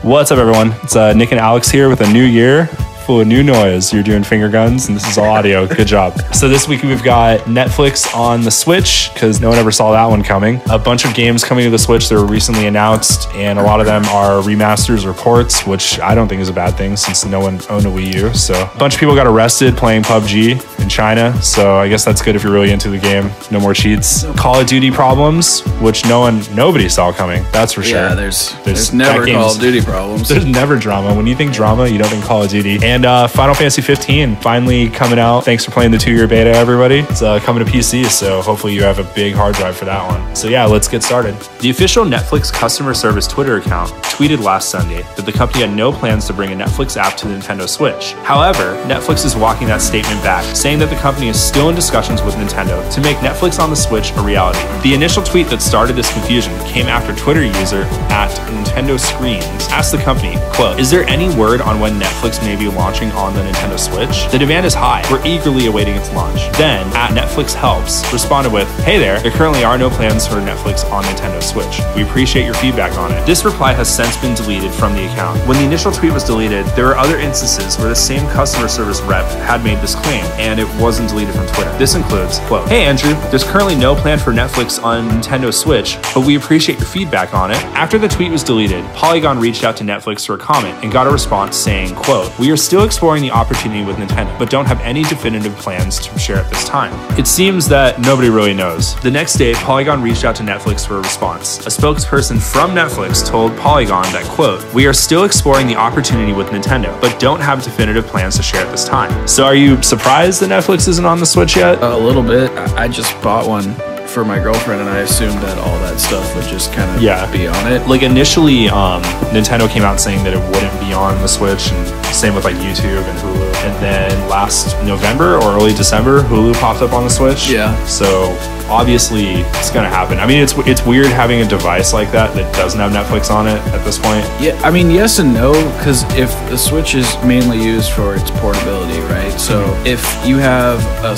What's up, everyone? It's Nick and Alex here with a new year full of new noise. You're doing finger guns, and this is all audio. Good job. So this week we've got Netflix on the Switch, because no one ever saw that one coming. A bunch of games coming to the Switch that were recently announced, and a lot of them are remasters or ports, which I don't think is a bad thing since no one owned a Wii U. So a bunch of people got arrested playing PUBG in China, so I guess that's good if you're really into the game. No more cheats. Call of Duty problems, which nobody saw coming. That's for sure. Yeah, there's never Call of Duty problems. There's never drama. When you think drama, you don't think Call of Duty. And Final Fantasy 15 finally coming out. Thanks for playing the 2-year beta, everybody. It's coming to PC, so hopefully you have a big hard drive for that one. So yeah, let's get started. The official Netflix customer service Twitter account tweeted last Sunday that the company had no plans to bring a Netflix app to the Nintendo Switch. However, Netflix is walking that statement back, saying that the company is still in discussions with Nintendo to make Netflix on the Switch a reality. The initial tweet that started this confusion came after Twitter user at Nintendo Screens asked the company, quote, "Is there any word on when Netflix may be launching on the Nintendo Switch? The demand is high. We're eagerly awaiting its launch." Then, at Netflix Helps, responded with, "Hey there currently are no plans for Netflix on Nintendo Switch. We appreciate your feedback on it." This reply has since been deleted from the account. When the initial tweet was deleted, there were other instances where the same customer service rep had made this claim, and it wasn't deleted from Twitter. This includes, quote, "Hey Andrew, there's currently no plan for Netflix on Nintendo Switch, but we appreciate your feedback on it." After the tweet was deleted, Polygon reached out to Netflix for a comment and got a response saying, quote, "We are still exploring the opportunity with Nintendo, but don't have any definitive plans to share at this time." It seems that nobody really knows. The next day, Polygon reached out to Netflix for a response. A spokesperson from Netflix told Polygon that, quote, "We are still exploring the opportunity with Nintendo, but don't have definitive plans to share at this time." So are you surprised that Netflix isn't on the Switch yet? A little bit. I just bought one for my girlfriend, and I assumed that all that stuff would just kind of be on it. Like initially, Nintendo came out saying that it wouldn't be on the Switch, and same with like YouTube and Hulu. And then last November or early December, Hulu popped up on the Switch. Yeah. So obviously it's gonna happen. I mean, it's weird having a device like that doesn't have Netflix on it at this point. Yeah, I mean, yes and no, because if the Switch is mainly used for its portability, right? So if you have an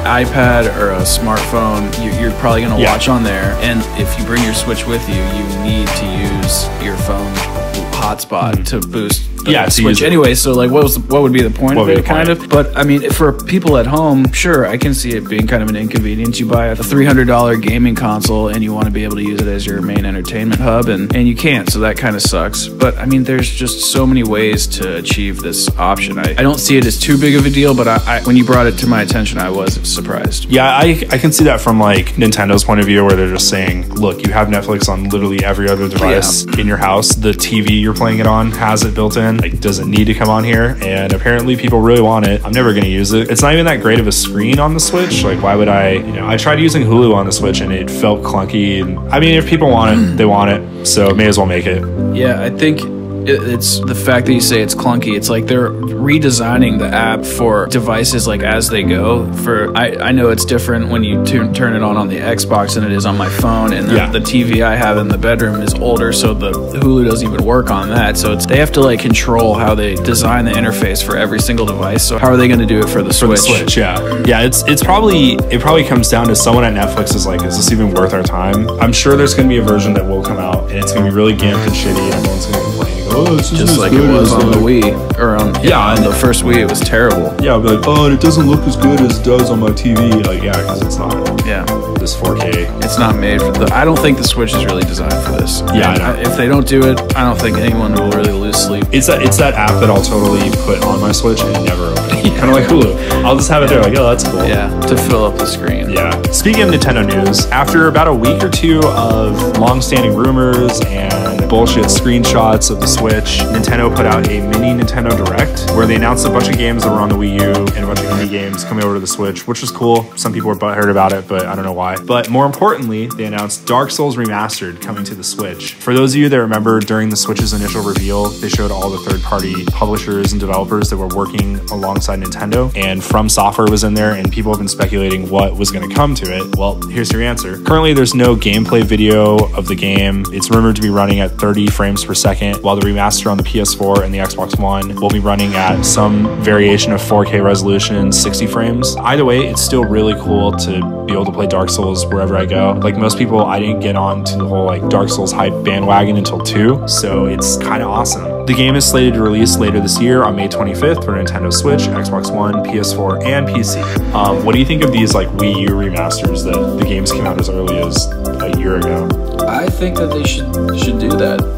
iPad or a smartphone, you're probably gonna watch on there. And if you bring your Switch with you, you need to use your phone hotspot to boost the Switch anyway. So like, what would be the point of it, kind of? But I mean, for people at home, sure, I can see it being kind of an inconvenience. You buy a $300 gaming console and you want to be able to use it as your main entertainment hub, and you can't, so that kind of sucks. But I mean, there's just so many ways to achieve this option. I don't see it as too big of a deal, but when you brought it to my attention, I was surprised. Yeah, I can see that from like Nintendo's point of view, where they're just saying, look, you have Netflix on literally every other device in your house. The TV you're playing it on has it built in. Like, does it need to come on here? And apparently people really want it. I'm never going to use it. It's not even that great of a screen on the Switch. Like, why would I? I tried using Hulu on the Switch and it felt clunky. And I mean, if people want it, they want it. So may as well make it. Yeah, I think it's the fact that you say it's clunky. It's like they're redesigning the app for devices like as they go. I know it's different when you turn it on the Xbox than it is on my phone, and the TV I have in the bedroom is older, so the Hulu doesn't even work on that. So they have to like control how they design the interface for every single device. So how are they going to do it for the Switch? For the Switch, yeah. It probably comes down to someone at Netflix is like, is this even worth our time? I'm sure there's going to be a version that will come out and it's going to be really gimped and shitty, and everyone's going to complain. Oh, just like it was on the Wii, or on the first Wii, it was terrible. Yeah, I'll be like, oh, and it doesn't look as good as it does on my TV. Like, yeah, because it's not. Yeah, this 4K. It's not made for I don't think the Switch is really designed for this. Yeah, I know. If they don't do it, I don't think anyone will really lose sleep. It's that app that I'll totally put on my Switch and never open. Kind of like Hulu. I'll just have it there, like, oh, that's cool. Yeah, to fill up the screen. Yeah. Speaking of Nintendo news, after about a week or two of long-standing rumors and bullshit screenshots of the Switch, Nintendo put out a mini Nintendo Direct where they announced a bunch of games that were on the Wii U and a bunch of indie games coming over to the Switch, which was cool. Some people were butthurt about it, but I don't know why. But more importantly, they announced Dark Souls Remastered coming to the Switch. For those of you that remember, during the Switch's initial reveal, they showed all the third-party publishers and developers that were working alongside by Nintendo, and From Software was in there, and people have been speculating what was going to come to it. Well, here's your answer. Currently, there's no gameplay video of the game. It's rumored to be running at 30 frames per second, while the remaster on the PS4 and the Xbox One will be running at some variation of 4K resolution, 60 frames. Either way, it's still really cool to be able to play Dark Souls wherever I go. Like most people, I didn't get on to the whole like Dark Souls hype bandwagon until 2, so it's kind of awesome. The game is slated to release later this year on May 25th for Nintendo Switch, Xbox One, PS4, and PC. What do you think of these like Wii U remasters that the games came out as early as a year ago? I think that they should do that.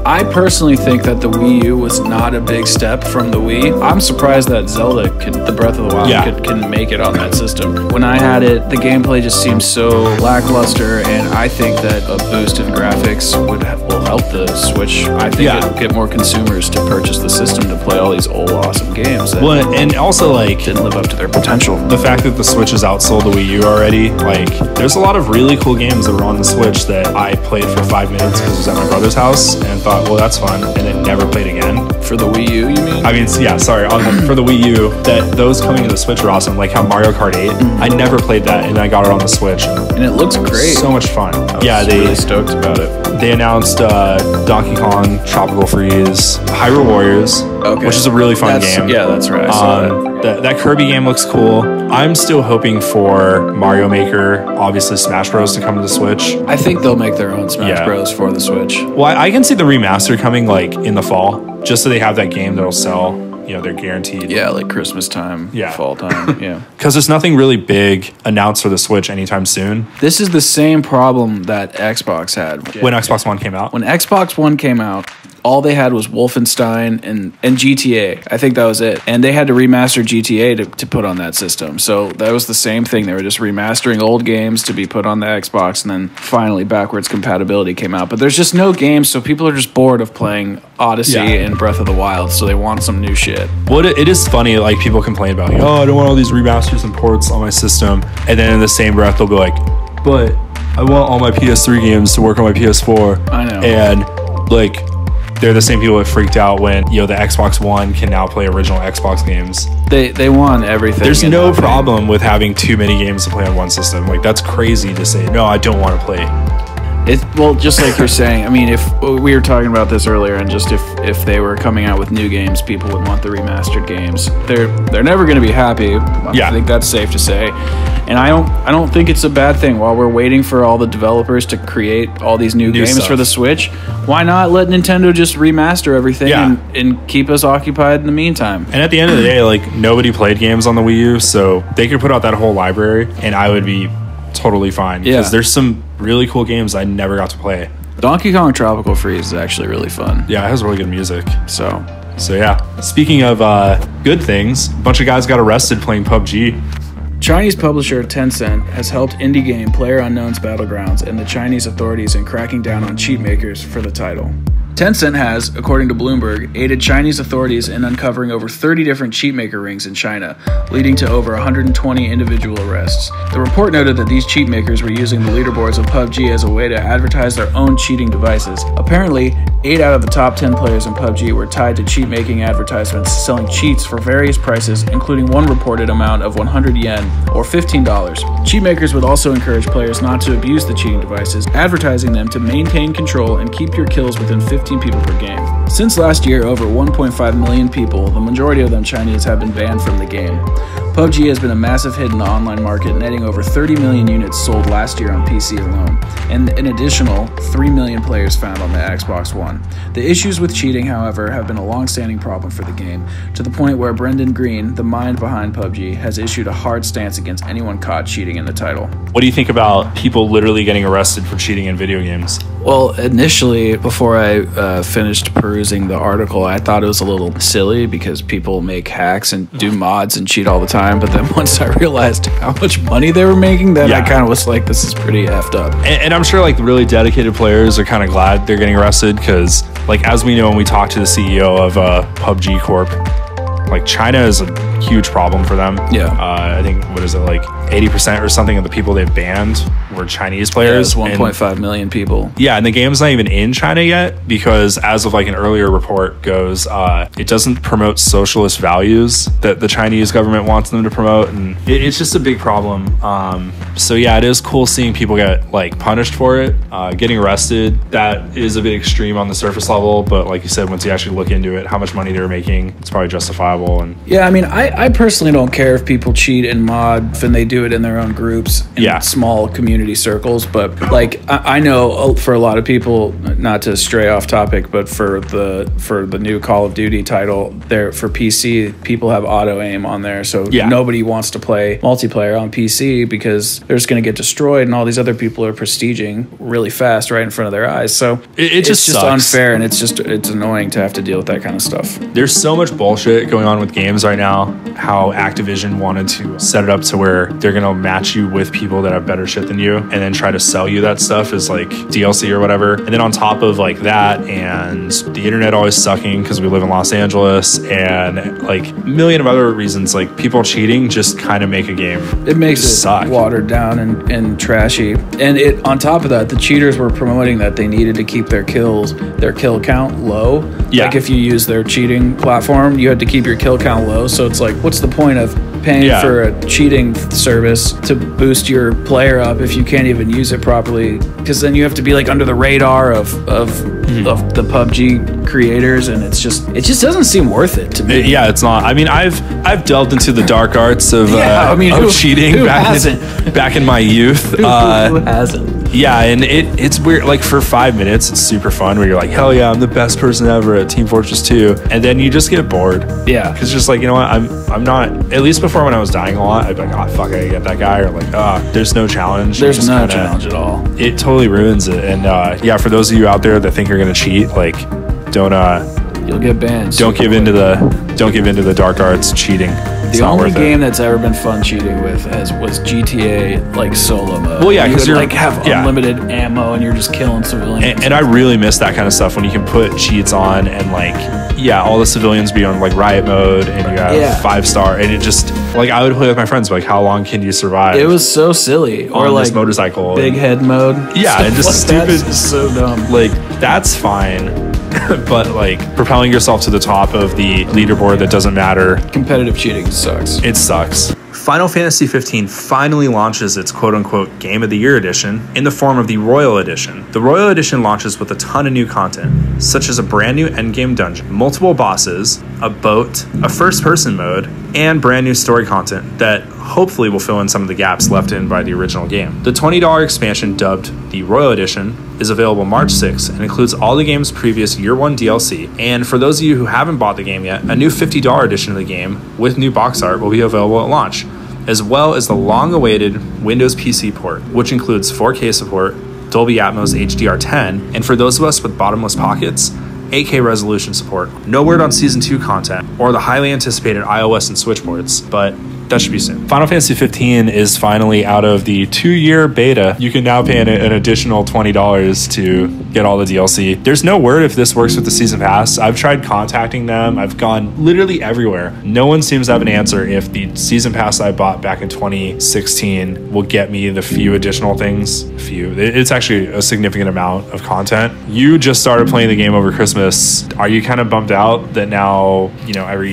I personally think that the Wii U was not a big step from the Wii. I'm surprised that Zelda, the Breath of the Wild, can make it on that system. When I had it, the gameplay just seemed so lackluster, and I think that a boost in graphics will help the Switch. I think it'll get more consumers to purchase the system to play all these old awesome games. Well, and also like didn't live up to their potential. The fact that the Switch has outsold the Wii U already, like there's a lot of really cool games that were on the Switch that I played for 5 minutes because it was at my brother's house and thought, well, that's fun, and then never played again. For the Wii U, you mean? I mean, yeah, sorry, for the Wii U, that those coming to the Switch are awesome, like how Mario Kart 8, I never played that, and I got it on the Switch. And it looks great. So much fun. I was really stoked about it. They announced Donkey Kong, Tropical Freeze, Hyrule Warriors, which is a really fun game. Yeah, that's right. I saw that Kirby game looks cool. I'm still hoping for Mario Maker, obviously Smash Bros. To come to the Switch. I think they'll make their own Smash Bros. For the Switch. Well, I can see the remaster coming like in the fall, just so they have that game that'll sell. You know, they're guaranteed. Yeah, like Christmas time, fall time. Yeah. Because there's nothing really big announced for the Switch anytime soon. This is the same problem that Xbox had. When Xbox One came out? When Xbox One came out, all they had was Wolfenstein and GTA. I think that was it. And they had to remaster GTA to put on that system. So that was the same thing. They were just remastering old games to be put on the Xbox, and then finally backwards compatibility came out. But there's just no games, so people are just bored of playing Odyssey and Breath of the Wild, so they want some new shit. Well, it is funny, like people complain about, like, oh, I don't want all these remasters and ports on my system. And then in the same breath, they'll be like, but I want all my PS3 games to work on my PS4. I know. And like, they're the same people that freaked out when, you know, the Xbox One can now play original Xbox games. They want everything. There's no problem with having too many games to play on one system. Like, that's crazy to say, no, I don't want to play. Well, just like you're saying, I mean, if we were talking about this earlier, and just if they were coming out with new games, people would want the remastered games. They're never going to be happy. I think that's safe to say. And I don't think it's a bad thing. While we're waiting for all the developers to create all these new games stuff for the Switch, why not let Nintendo just remaster everything and keep us occupied in the meantime? And at the end of the day, like, nobody played games on the Wii U, so they could put out that whole library, and I would be totally fine. Because there's some really cool games I never got to play. Donkey Kong Tropical Freeze is actually really fun. Yeah, it has really good music. So yeah. Speaking of good things, a bunch of guys got arrested playing PUBG. Chinese publisher Tencent has helped indie game PlayerUnknown's Battlegrounds and the Chinese authorities in cracking down on cheat makers for the title. Tencent has, according to Bloomberg, aided Chinese authorities in uncovering over 30 different cheatmaker rings in China, leading to over 120 individual arrests. The report noted that these cheatmakers were using the leaderboards of PUBG as a way to advertise their own cheating devices. Apparently, 8 out of the top 10 players in PUBG were tied to cheat-making advertisements selling cheats for various prices, including one reported amount of 100 yen, or $15. Cheatmakers would also encourage players not to abuse the cheating devices, advertising them to maintain control and keep your kills within 15 people per game. Since last year, over 1.5 million people, the majority of them Chinese, have been banned from the game. PUBG has been a massive hit in the online market, netting over 30 million units sold last year on PC alone, and an additional 3 million players found on the Xbox One. The issues with cheating, however, have been a long-standing problem for the game, to the point where Brendan Green, the mind behind PUBG, has issued a hard stance against anyone caught cheating in the title. What do you think about people literally getting arrested for cheating in video games? Well, initially, before I finished perusing the article, I thought it was a little silly because people make hacks and do mods and cheat all the time. But then once I realized how much money they were making, then I kind of was like, this is pretty effed up. And I'm sure like really dedicated players are kind of glad they're getting arrested because, like, as we know when we talk to the CEO of PUBG Corp, like, China is a huge problem for them. Yeah. I think, what is it, like 80% or something of the people they've banned were Chinese players. Yeah, 1.5 million people. Yeah, and the game's not even in China yet because as of like an earlier report goes, it doesn't promote socialist values that the Chinese government wants them to promote, and it's just a big problem. So yeah, it is cool seeing people get like punished for it, getting arrested. That is a bit extreme on the surface level, but like you said, once you actually look into it, how much money they were making, it's probably justifiable. And yeah, I mean, I personally don't care if people cheat and mod and they do it in their own groups in small community circles, but like I know for a lot of people, not to stray off topic, but for the new Call of Duty title there for PC, people have auto aim on there, so nobody wants to play multiplayer on PC because they're just going to get destroyed, and all these other people are prestiging really fast right in front of their eyes. So it's just unfair, and it's annoying to have to deal with that kind of stuff. There's so much bullshit going on with games right now. How Activision wanted to set it up to where they're going to match you with people that have better shit than you and then try to sell you that stuff as like DLC or whatever. And then on top of like that, and the internet always sucking because we live in Los Angeles, and like a million of other reasons, like people cheating just kind of make a game. It makes it watered down and trashy. And it on top of that, the cheaters were promoting that they needed to keep their kill count low. Yeah. Like if you use their cheating platform, you had to keep your kill count low. So it's like, what's the point of paying for a cheating service to boost your player up if you can't even use it properly? Because then you have to be like under the radar of the PUBG creators, and it just doesn't seem worth it to me. Yeah, it's not. I mean, I've delved into the dark arts of cheating back in my youth. Who hasn't? Yeah, and it's weird. Like for 5 minutes, it's super fun where you're like, hell yeah, I'm the best person ever at Team Fortress 2, and then you just get bored. Yeah, because just like, you know what, I'm not. At least before when I was dying a lot, I'd be like, oh fuck, I gotta get that guy, or like, there's no challenge. There's no challenge at all. It totally ruins it. And yeah, for those of you out there that think you're gonna cheat, like, don't you'll get banned. Don't give into the dark arts cheating. The only game that's ever been fun cheating with was GTA, like solo mode. Well, yeah, because you like have unlimited ammo and you're just killing civilians. And I really miss that kind of stuff when you can put cheats on and like, all the civilians be on like riot mode and you have 5-star, and it just like I would play with my friends, like how long can you survive? It was so silly. Or like this motorcycle, big head mode. Yeah, and just like stupid. That's just so dumb. Like that's fine. But like propelling yourself to the top of the leaderboard that doesn't matter. Competitive cheating sucks. It sucks. Final Fantasy 15 finally launches its quote-unquote Game of the Year edition in the form of the Royal Edition. The Royal Edition launches with a ton of new content, such as a brand new endgame dungeon, multiple bosses, a boat, a first-person mode, and brand new story content that hopefully will fill in some of the gaps left in by the original game. The $20 expansion, dubbed the Royal Edition, is available March 6th and includes all the game's previous Year 1 DLC. And for those of you who haven't bought the game yet, a new $50 edition of the game with new box art will be available at launch, as well as the long-awaited Windows PC port, which includes 4K support, Dolby Atmos HDR10, and for those of us with bottomless pockets, 8K resolution support. No word on Season 2 content or the highly anticipated iOS and Switch ports, but that should be soon. Final Fantasy 15 is finally out of the 2-year beta. You can now pay an additional $20 to get all the DLC. There's no word if this works with the Season Pass. I've tried contacting them. I've gone literally everywhere. No one seems to have an answer if the Season Pass I bought back in 2016 will get me the few additional things. It's actually a significant amount of content. You just started playing the game over Christmas. Are you kind of bummed out that now,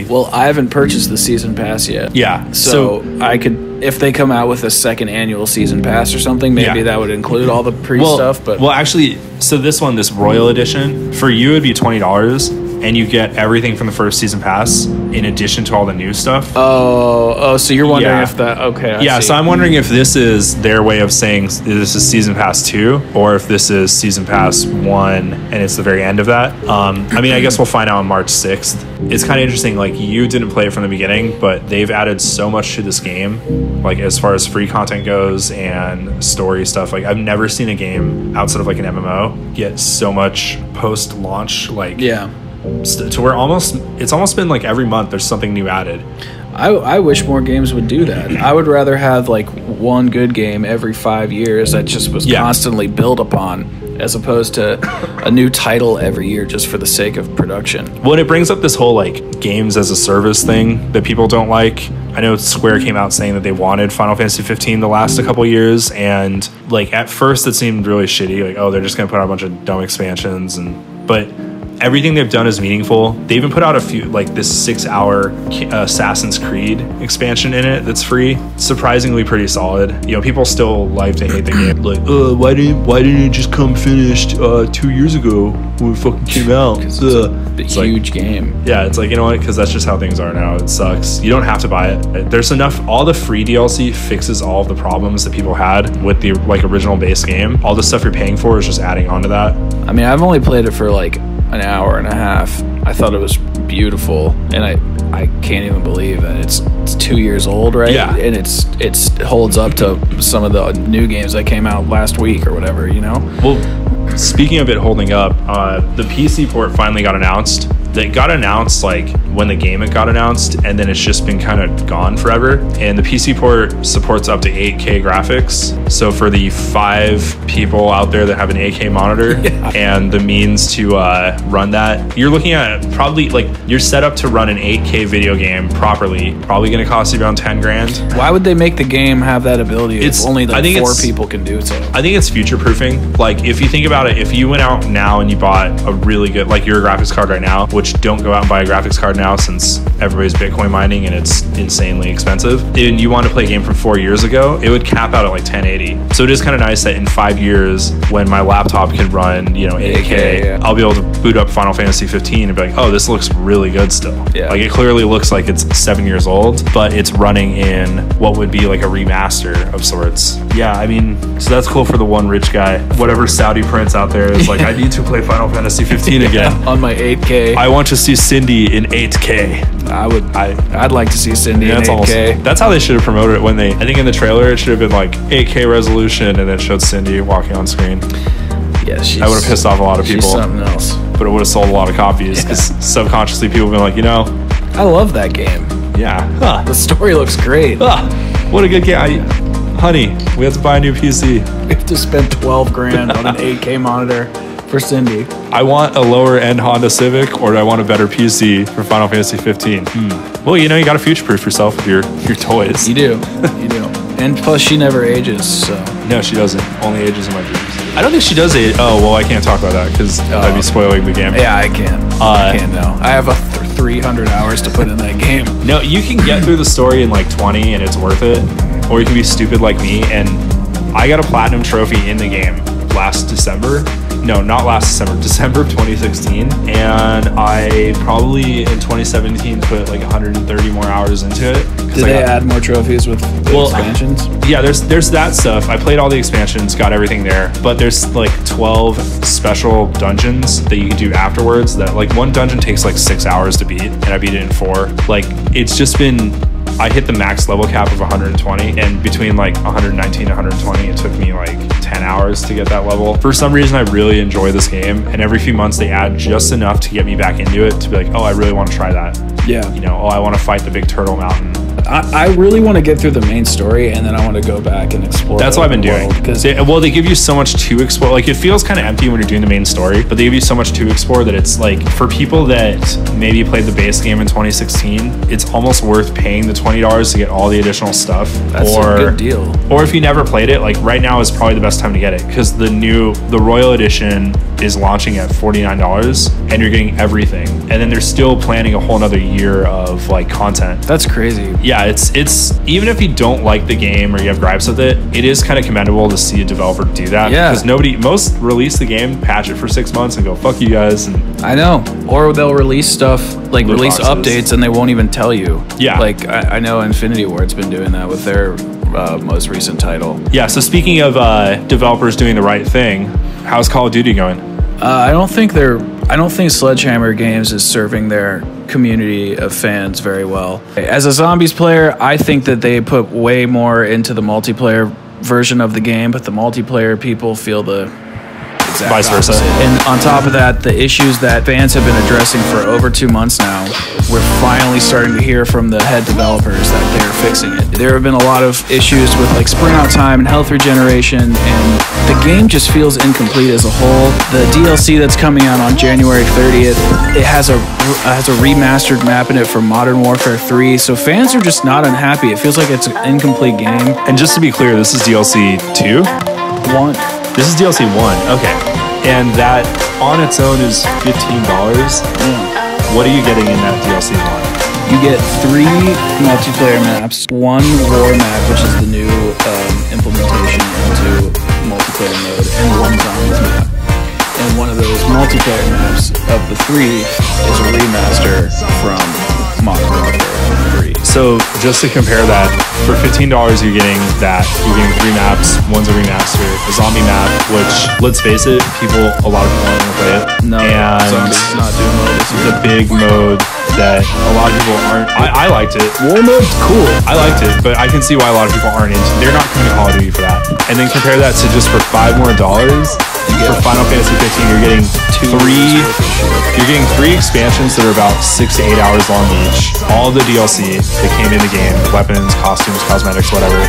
Well, I haven't purchased the Season Pass yet. Yeah. So I could, if they come out with a second annual Season Pass or something, maybe that would include all the stuff. But actually, so this Royal Edition, for you it'd be $20, and you get everything from the first Season Pass in addition to all the new stuff. Oh, so you're wondering if that? Okay, I see. So I'm wondering if this is their way of saying this is Season Pass 2, or if this is Season Pass 1 and it's the very end of that. I mean, I guess we'll find out on March 6th. It's kind of interesting. Like, you didn't play it from the beginning, but they've added so much to this game, like as far as free content goes and story stuff. Like, I've never seen a game outside of like an MMO get so much post-launch, like to where it's almost been like every month there's something new added. I wish more games would do that. I would rather have like one good game every 5 years that just was constantly built upon, as opposed to a new title every year just for the sake of production. Well, and it brings up this whole like games as a service thing that people don't like. I know Square came out saying that they wanted Final Fantasy 15 to last a couple years, and like at first it seemed really shitty, like, oh, they're just gonna put out a bunch of dumb expansions, but everything they've done is meaningful. They even put out a few, like this 6-hour Assassin's Creed expansion in it that's free. Surprisingly pretty solid. You know, people still like to hate the game. Like, why didn't it just come finished 2 years ago when it fucking came out? It's a huge game. Yeah, it's like, you know what? Because that's just how things are now. It sucks. You don't have to buy it. There's enough. All the free DLC fixes all of the problems that people had with the like original base game. All the stuff you're paying for is just adding on to that. I mean, I've only played it for like an hour and a half. I thought it was beautiful, and I can't even believe that it's 2 years old, right? Yeah. And it holds up to some of the new games that came out last week or whatever, you know? Well, speaking of it holding up, the PC port finally got announced. It got announced like when the game got announced, and then it's just been kind of gone forever. And the PC port supports up to 8K graphics. So for the 5 people out there that have an 8K monitor and the means to run that, you're looking at probably like you're set up to run an 8K video game properly. Probably going to cost you around 10 grand. Why would they make the game have that ability if only like 4 people can do so? I think it's future proofing. Like if you think about it, if you went out now and you bought a really good, like your graphics card right now, which don't go out and buy a graphics card now since everybody's Bitcoin mining and it's insanely expensive, and you want to play a game from 4 years ago, it would cap out at like 1080. So it is kind of nice that in 5 years, when my laptop can run, you know, 8K, I'll be able to boot up Final Fantasy 15 and be like, oh, this looks really good still. Yeah. Like it clearly looks like it's 7 years old, but it's running in what would be like a remaster of sorts. Yeah, I mean, so that's cool for the one rich guy. Whatever Saudi prince out there is like, I need to play Final Fantasy 15 again. On my 8K. I want to see Cindy in 8K. I'd like to see Cindy in 8K. That's how they should have promoted it. When I think in the trailer it should have been like 8K resolution, and then showed Cindy walking on screen. Yeah, I would have pissed off a lot of people. She's something else. But it would have sold a lot of copies because subconsciously people have been like, you know, I love that game. Yeah. The story looks great. What a good game. Honey, we have to buy a new PC. We have to spend 12 grand on an 8K monitor for Cindy. I want a lower end Honda Civic, or do I want a better PC for Final Fantasy 15? Well, you know, you got to future-proof yourself with your toys. You do. You do. And plus, she never ages, so. No, she doesn't. Only ages in my dreams. I don't think she does age. Oh, well, I can't talk about that because I'd be spoiling the game. Yeah, I can. I can now. I have 300 hours to put in that game. No, you can get through the story in like 20 and it's worth it. Or you can be stupid like me. And I got a platinum trophy in the game last December. No, not last December, December of 2016. And I probably in 2017 put like 130 more hours into it. Did they add more trophies with the expansions? Yeah, there's that stuff. I played all the expansions, got everything there. But there's like 12 special dungeons that you can do afterwards. That like one dungeon takes like 6 hours to beat, and I beat it in 4. Like it's just been. I hit the max level cap of 120, and between like 119 and 120, it took me like 10 hours to get that level. For some reason, I really enjoy this game, and every few months they add just enough to get me back into it to be like, oh, I really want to try that. Yeah. You know, oh, I want to fight the big turtle mountain. I really want to get through the main story, and then I want to go back and explore. That's what I've been doing. Because they give you so much to explore. Like it feels kind of empty when you're doing the main story, but they give you so much to explore that it's like for people that maybe played the base game in 2016, it's almost worth paying the $20 to get all the additional stuff. That's a good deal. Or if you never played it, like right now is probably the best time to get it because the Royal Edition is launching at $49, and you're getting everything. And then they're still planning a whole nother year of like content. That's crazy. Yeah, it's even if you don't like the game or you have gripes with it, it is kind of commendable to see a developer do that. Yeah. Because most release the game, patch it for 6 months, and go fuck you guys. And I know. Or they'll release stuff like release updates and they won't even tell you. Yeah. Like I know Infinity Ward's been doing that with their most recent title. Yeah. So speaking of developers doing the right thing, how's Call of Duty going? I don't think Sledgehammer Games is serving their community of fans very well. As a zombies player, I think that they put way more into the multiplayer version of the game, but the multiplayer people feel the exact Vice versa. opposite. And on top of that, the issues that fans have been addressing for over 2 months now, we're finally starting to hear from the head developers that they're fixing it. There have been a lot of issues with like sprint out time and health regeneration, and the game just feels incomplete as a whole. The DLC that's coming out on January 30th, it has a remastered map in it for Modern Warfare 3, so fans are just not unhappy. It feels like it's an incomplete game. And just to be clear, this is DLC 2? 1. This is DLC 1, okay. And that on its own is $15. Yeah. What are you getting in that DLC 1? You get 3 multiplayer maps, 1 war map, which is the new implementation into multiplayer mode, and 1 zombies map. And one of those multiplayer maps of the 3 is a remaster from Modern Warfare 3. So just to compare that, for $15 you're getting that. You're getting 3 maps, one's a remaster, a zombie map, which, let's face it, a lot of people aren't gonna play it. No, and zombies not doing well this year. the big mode that a lot of people aren't. I liked it. War mode's cool. I liked it, but I can see why a lot of people aren't into. They're not coming to Call of Duty for that. And then compare that to just for $5 more for Final Fantasy 15, you're getting 3 expansions that are about 6 to 8 hours long each. All the DLC that came in the game, weapons, costumes, cosmetics, whatever.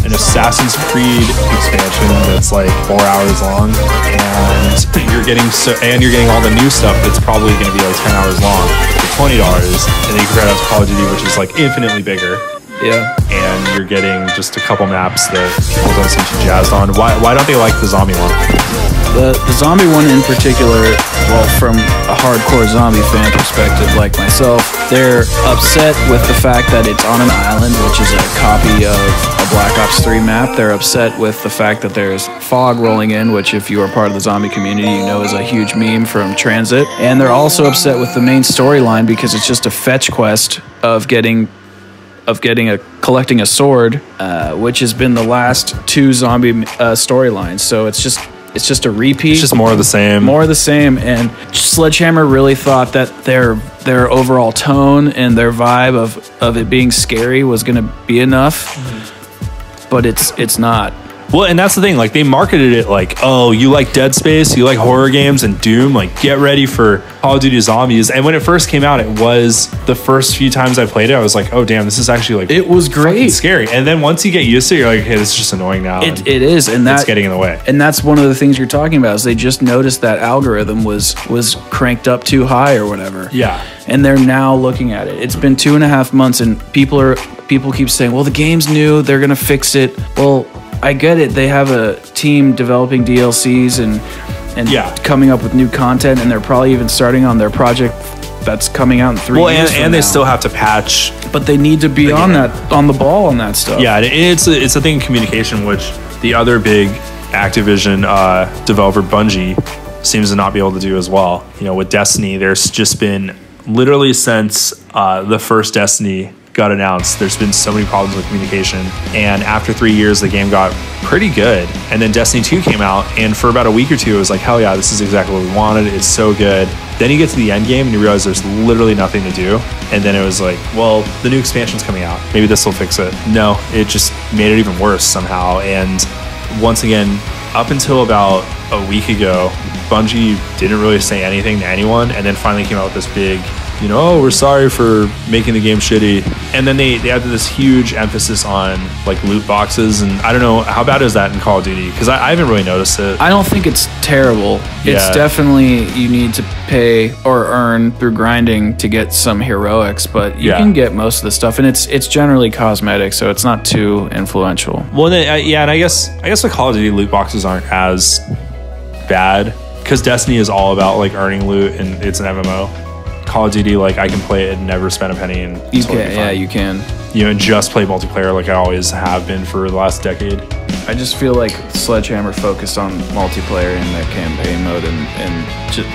An Assassin's Creed expansion that's like 4 hours long, and you're getting all the new stuff that's probably going to be like 10 hours long for $20. And then you compare that to Call of Duty, which is like infinitely bigger. Yeah. And you're getting just a couple maps that people don't seem too jazzed on. Why don't they like the zombie one? The zombie one in particular, well, from a hardcore zombie fan perspective like myself, they're upset with the fact that it's on an island, which is a copy of a Black Ops 3 map. They're upset with the fact that there's fog rolling in, which if you are part of the zombie community, you know is a huge meme from Transit. And they're also upset with the main storyline because it's just a fetch quest of collecting a sword, which has been the last 2 zombie storylines. So it's just a repeat. It's just more of the same. More of the same. And Sledgehammer really thought that their overall tone and their vibe of it being scary was going to be enough, but it's not. Well, and that's the thing. Like, they marketed it like, oh, you like Dead Space, you like horror games and Doom, like, get ready for Call of Duty Zombies. And when it first came out, it was the first few times I played it, I was like, oh, damn, this is actually like, it was great, scary. And then once you get used to it, you're like, hey, this is just annoying now. It is, and that's getting in the way. And that's one of the things you're talking about is they just noticed that algorithm was cranked up too high or whatever. Yeah. And they're now looking at it. It's been 2.5 months, and people keep saying, well, the game's new, they're gonna fix it. Well, I get it. They have a team developing DLCs and coming up with new content, and they're probably even starting on their project that's coming out in 3 years. And they still have to patch. But they need to be on the ball on that stuff. Yeah, it's a thing in communication, which the other big Activision developer, Bungie, seems to not be able to do as well. You know, with Destiny, there's just been literally since the first Destiny got announced, there's been so many problems with communication, and after 3 years the game got pretty good, and then Destiny 2 came out, and for about a week or two it was like, hell yeah, this is exactly what we wanted, it's so good. Then you get to the end game and you realize there's literally nothing to do, and then it was like, well, the new expansion's coming out, maybe this will fix it. No, it just made it even worse somehow. And once again, up until about a week ago, Bungie didn't really say anything to anyone, and then finally came out with this big, you know, oh, we're sorry for making the game shitty. And then they had this huge emphasis on like loot boxes, and I don't know, how bad is that in Call of Duty? Because I haven't really noticed it. I don't think it's terrible. It's definitely, you need to pay or earn through grinding to get some heroics, but you can get most of the stuff, and it's generally cosmetic, so it's not too influential. Well, then, and I guess the Call of Duty loot boxes aren't as bad because Destiny is all about like earning loot, and it's an MMO. Call of Duty, like, I can play it and never spend a penny, and you can, yeah, you can. You know, just play multiplayer like I always have been for the last decade. I just feel like Sledgehammer focused on multiplayer in the campaign mode,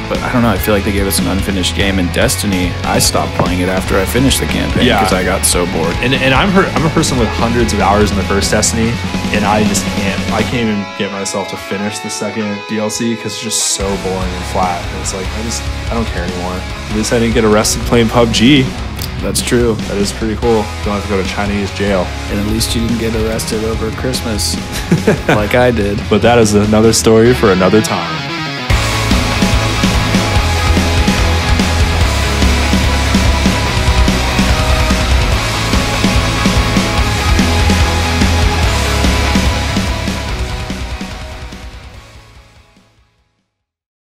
but I don't know, I feel like they gave us an unfinished game. In Destiny, I stopped playing it after I finished the campaign because I got so bored. And I'm a person with hundreds of hours in the first Destiny, and I can't even get myself to finish the second DLC because it's just so boring and flat. And it's like, I don't care anymore. At least I didn't get arrested playing PUBG. That's true. That is pretty cool. Don't have to go to Chinese jail. And at least you didn't get arrested over Christmas like I did. But that is another story for another time.